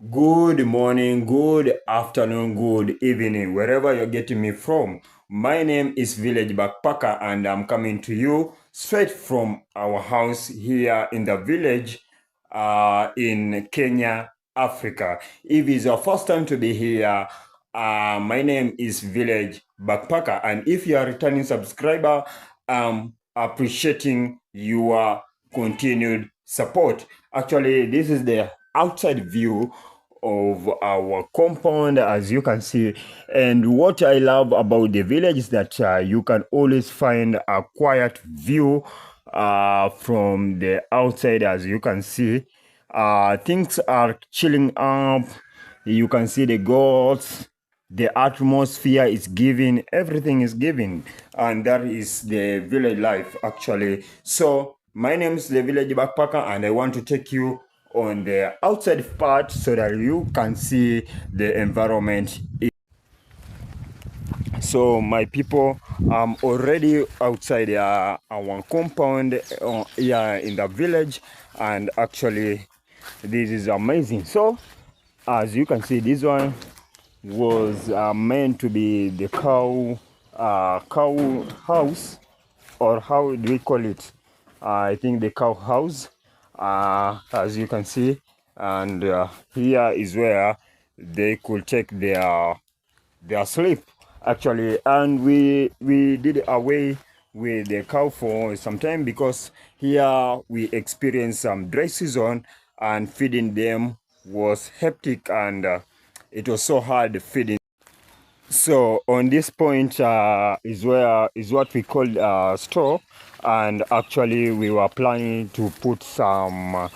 Good morning, good afternoon, good evening, wherever you're getting me from. My name is Village Backpacker and I'm coming to you straight from our house here in the village in Kenya, Africa. If it's your first time to be here, my name is Village Backpacker, and if you are a returning subscriber, I'm appreciating your continued support. Actually, this is the outside view of our compound, as you can see. And what I love about the village is that you can always find a quiet view from the outside. As you can see, things are chilling up. You can see the goats, the atmosphere is giving, everything is giving, and that is the village life actually. So my name is the Village Backpacker, and I want to take you on the outside part so that you can see the environment. So my people, I'm already outside our compound here in the village, and actually this is amazing. So as you can see, this one was meant to be the cow house, or how do we call it? I think the cow house, as you can see, and here is where they could take their sleep actually. And we did away with the cow for some time because here we experienced some dry season, and feeding them was hectic, and it was so hard feeding. So on this point is what we call store, and actually we were planning to put some of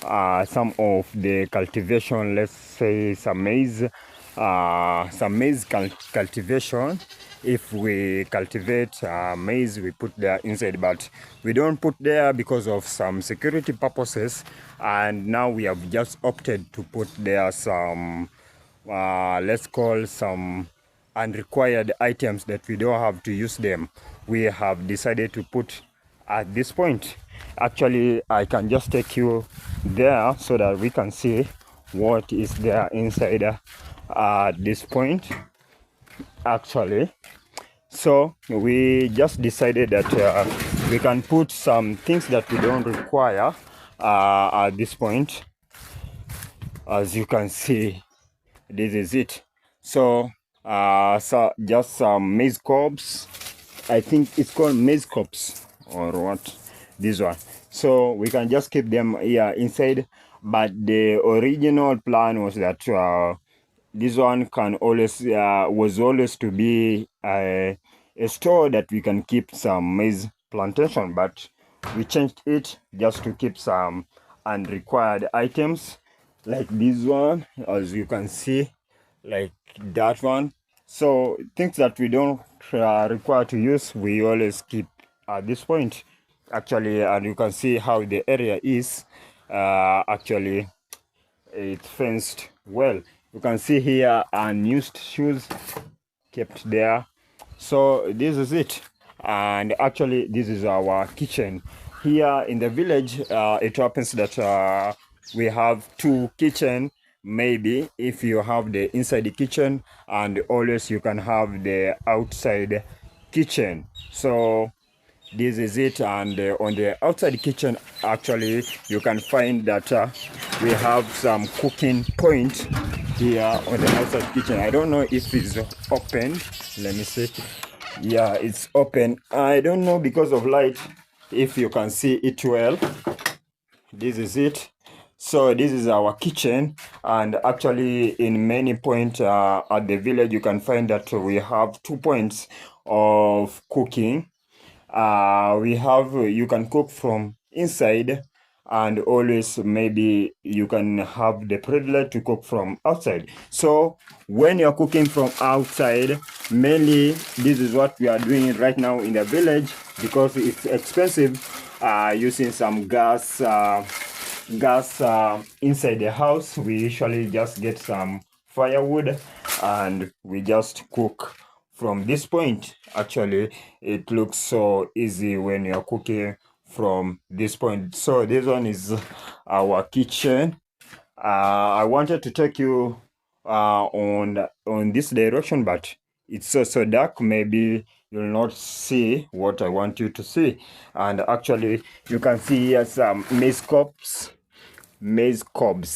the cultivation, let's say some maize cultivation. If we cultivate maize, we put there inside, but we don't put there because of some security purposes, and now we have just opted to put there some let's call some unrequired items that we don't have to use them. We have decided to put at this point. Actually, I can just take you there so that we can see what is there inside at this point actually. So we just decided that we can put some things that we don't require at this point. As you can see, this is it. So just some maize cobs. I think it's called maize cobs or what, this one. So we can just keep them here inside, but the original plan was that this one can always was always to be a store that we can keep some maize plantation, but we changed it just to keep some unrequired items like this one, as you can see, like that one. So things that we don't require to use, we always keep at this point actually. And you can see how the area is actually, it's fenced well. You can see here unused shoes kept there. So this is it, and actually this is our kitchen here in the village. It happens that we have two kitchen. Maybe if you have the inside the kitchen, and always you can have the outside kitchen. So this is it, and on the outside kitchen actually you can find that we have some cooking point here on the outside kitchen. I don't know if it's open. Let me see. Yeah, it's open. I don't know because of light if you can see it well. This is it. So this is our kitchen, and actually in many points at the village you can find that we have 2 points of cooking. We have, you can cook from inside, and always maybe you can have the privilege to cook from outside. So when you're cooking from outside, mainly this is what we are doing right now in the village, because it's expensive using some gas inside the house. We usually just get some firewood and we just cook from this point. Actually, it looks so easy when you're cooking from this point. So this one is our kitchen, I wanted to take you on this direction, but it's so dark. Maybe you'll not see what I want you to see. And actually, you can see here some maize cobs.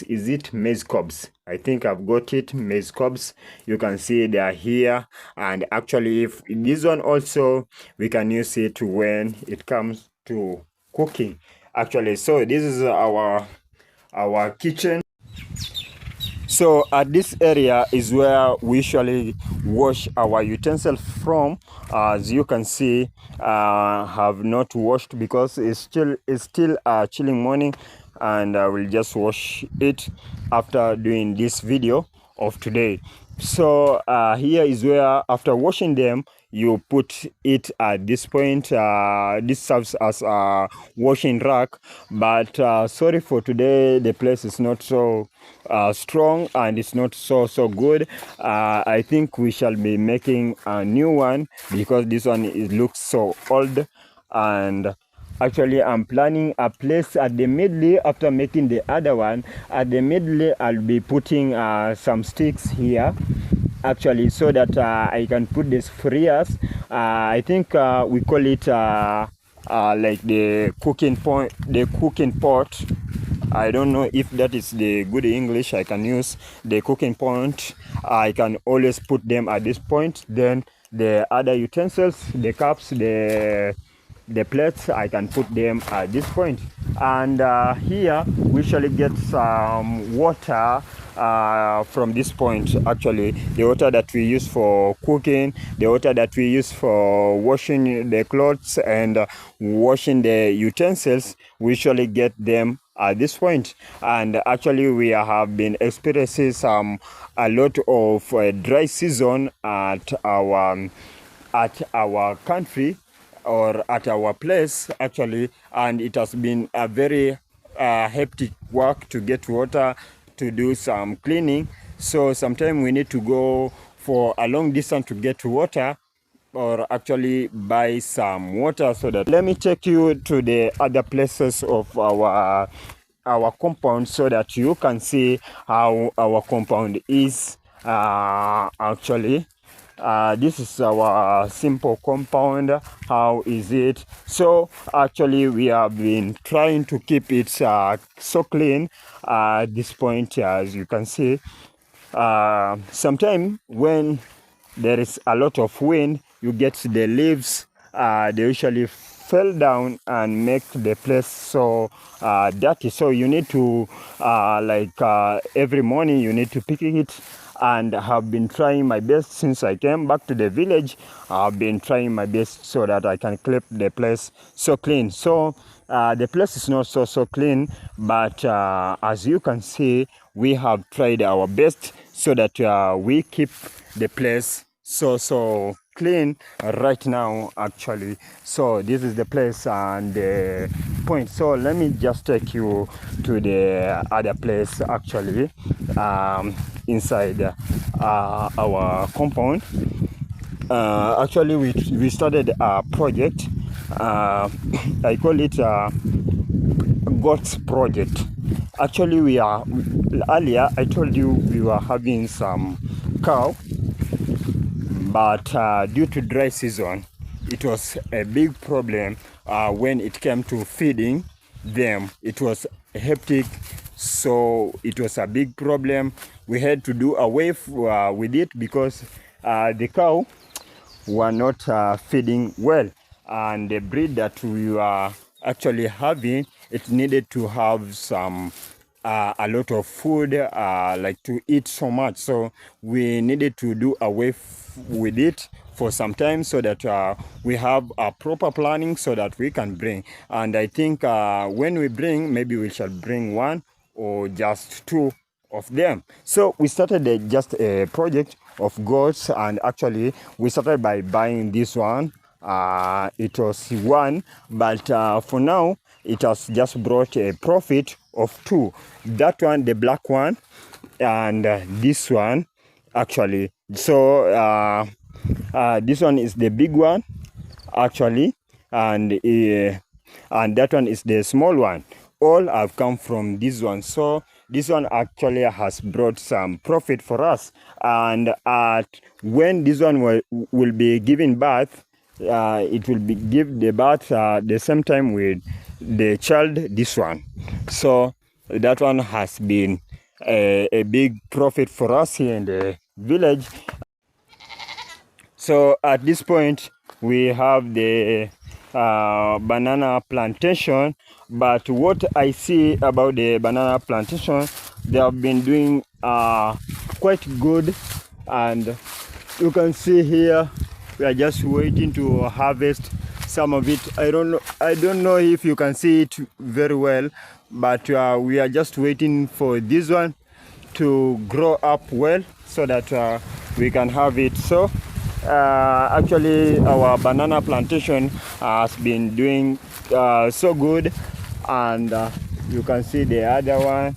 Is it maize cobs? I think I've got it. Maize cobs. You can see they are here. And actually, if this one also, we can use it when it comes to cooking. Actually, so this is our kitchen. So at this area is where we usually wash our utensils from. As you can see, have not washed because it's still a chilling morning, and I will just wash it after doing this video of today. So here is where after washing them, you put it at this point. This serves as a washing rack, but sorry for today, the place is not so strong and it's not so good. I think we shall be making a new one because this one looks so old. And actually, I'm planning a place at the middle after making the other one. At the middle, I'll be putting some sticks here, actually, so that I can put this fryers. I think we call it like the cooking pot. I don't know if that is the good English I can use. The cooking pot, I can always put them at this point. Then the other utensils, the cups, the plates, I can put them at this point. And here we usually get some water from this point. Actually, the water that we use for cooking, the water that we use for washing the clothes and washing the utensils, we usually get them at this point. And actually, we have been experiencing a lot of dry season at our country, or at our place, actually, and it has been a very hectic work to get water to do some cleaning. So sometimes we need to go for a long distance to get water, or actually buy some water. So that, let me take you to the other places of our compound so that you can see how our compound is actually. This is our simple compound. How is it? So actually, we have been trying to keep it so clean at this point, as you can see. Sometimes when there is a lot of wind, you get the leaves, they usually fell down and make the place so dirty. So you need to every morning you need to pick it. And have been trying my best since I came back to the village. I've been trying my best so that I can keep the place so clean. So the place is not so clean, but as you can see, we have tried our best so that we keep the place so clean right now, actually. So this is the place and the point. So let me just take you to the other place, actually, inside our compound. Actually, we started a project. I call it goats project. Actually, earlier I told you we were having some cow, but due to dry season, it was a big problem when it came to feeding them. It was hectic, so it was a big problem. We had to do away with it because the cow were not feeding well, and the breed that we were actually having, it needed to have some a lot of food, like to eat so much. So we needed to do away with it for some time so that we have a proper planning so that we can bring. And I think when we bring, maybe we shall bring one or just two of them. So we started just a project of goats, and actually we started by buying this one. It was one, but for now it has just brought a profit of two. That one, the black one, and this one, actually. So this one is the big one, actually, and that one is the small one. all have come from this one. So this one actually has brought some profit for us. And when this one will be giving birth, it will be give the birth the same time with the child, this one. So that one has been a big profit for us here in the village. So at this point, we have the banana plantation. But what I see about the banana plantation, they have been doing quite good. And you can see here, we are just waiting to harvest some of it. I don't know if you can see it very well, but we are just waiting for this one to grow up well so that we can have it. So actually our banana plantation has been doing so good. And you can see the other one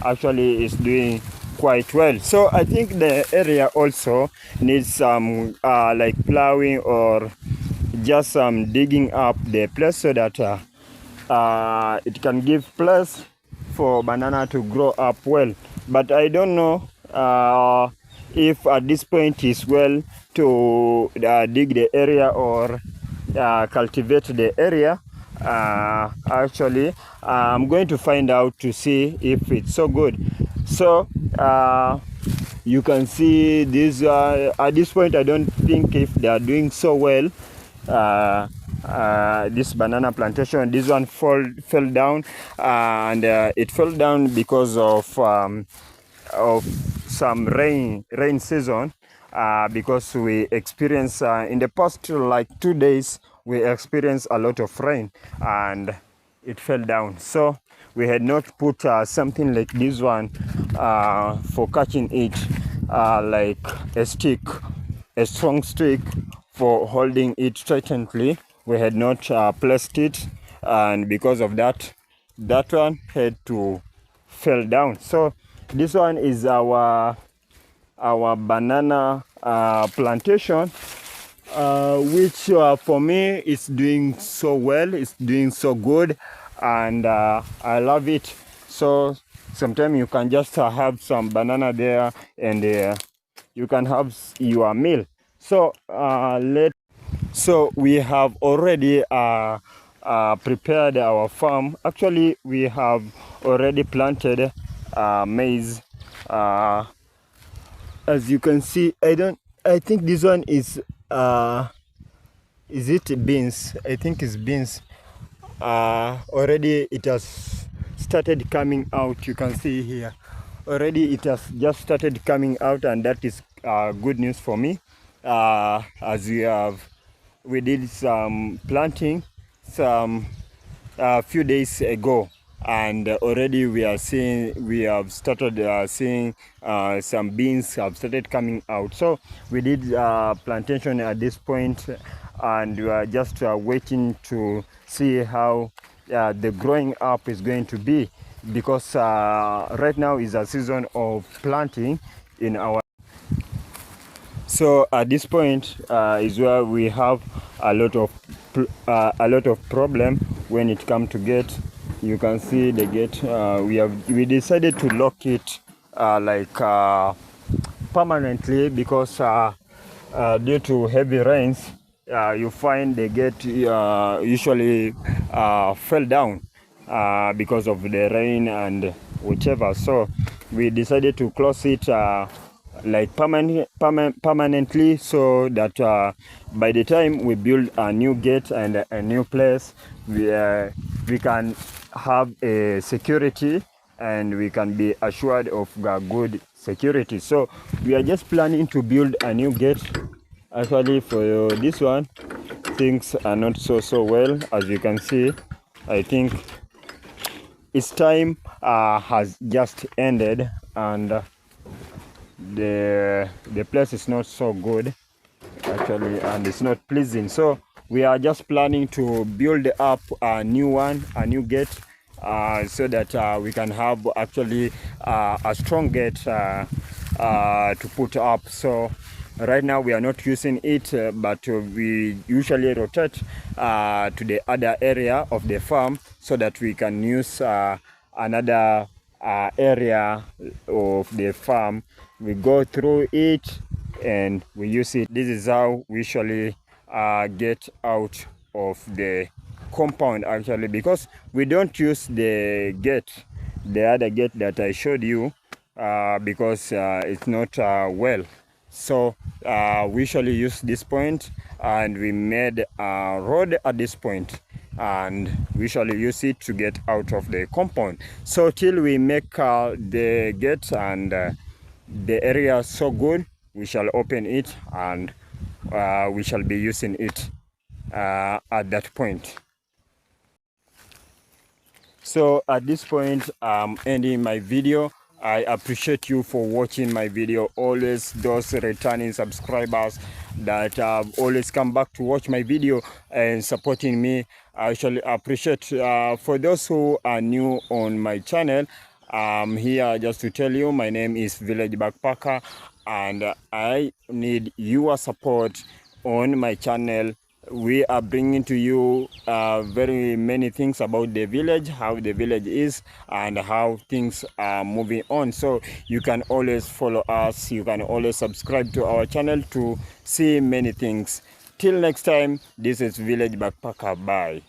actually is doing quite well. So I think the area also needs some like plowing or just some digging up the place so that it can give place for banana to grow up well. But I don't know if at this point is well to dig the area or cultivate the area. Actually, I'm going to find out to see if it's so good. So you can see this at this point, I don't think if they are doing so well. This banana plantation, this one fell down, and it fell down because of some rain season, because we experienced in the past like 2 days we experienced a lot of rain and it fell down. So we had not put something like this one for catching it, like a stick, a strong stick for holding it tightly. We had not placed it, and because of that, that one had to fell down. So this one is our banana plantation, which for me is doing so well, it's doing so good, and I love it. So sometimes you can just have some banana there, and you can have your meal. So so we have already prepared our farm. Actually, we have already planted maize. As you can see, I think this one is it beans? I think it's beans. Already it has started coming out. You can see here, already it has just started coming out, and that is good news for me. As we did some planting some few days ago, and already we have started seeing some beans have started coming out. So we did plantation at this point, and we are just waiting to see how the growing up is going to be, because right now is a season of planting in our. So at this point is where we have a lot of problem when it comes to gate. You can see the gate. We decided to lock it permanently, because due to heavy rains, you find the gate usually fell down because of the rain and whichever. So we decided to close it like permanently, so that by the time we build a new gate and a new place, we can have a security, and we can be assured of good security. So we are just planning to build a new gate. Actually, for this one, things are not so well. As you can see, I think its time has just ended, and the place is not so good actually, and it's not pleasing. So we are just planning to build up a new one, a new gate, so that we can have actually a strong gate to put up. So Right now we are not using it, but we usually rotate to the other area of the farm so that we can use another area of the farm. We go through it and we use it. This is how we usually get out of the compound, actually, because we don't use the gate, the other gate that I showed you, because it's not well. So we usually use this point, and we made a road at this point, and we usually use it to get out of the compound. So till we make the gate and the area so good, we shall open it, and we shall be using it at that point. So at this point, I'm ending my video. I appreciate you for watching my video. Always those returning subscribers that have always come back to watch my video and supporting me. I actually appreciate. For those who are new on my channel, I'm here just to tell you my name is Village Backpacker, and I need your support on my channel. We are bringing to you very many things about the village, how the village is, and how things are moving on. So you can always follow us, you can always subscribe to our channel to see many things. Till next time, this is Village Backpacker. Bye.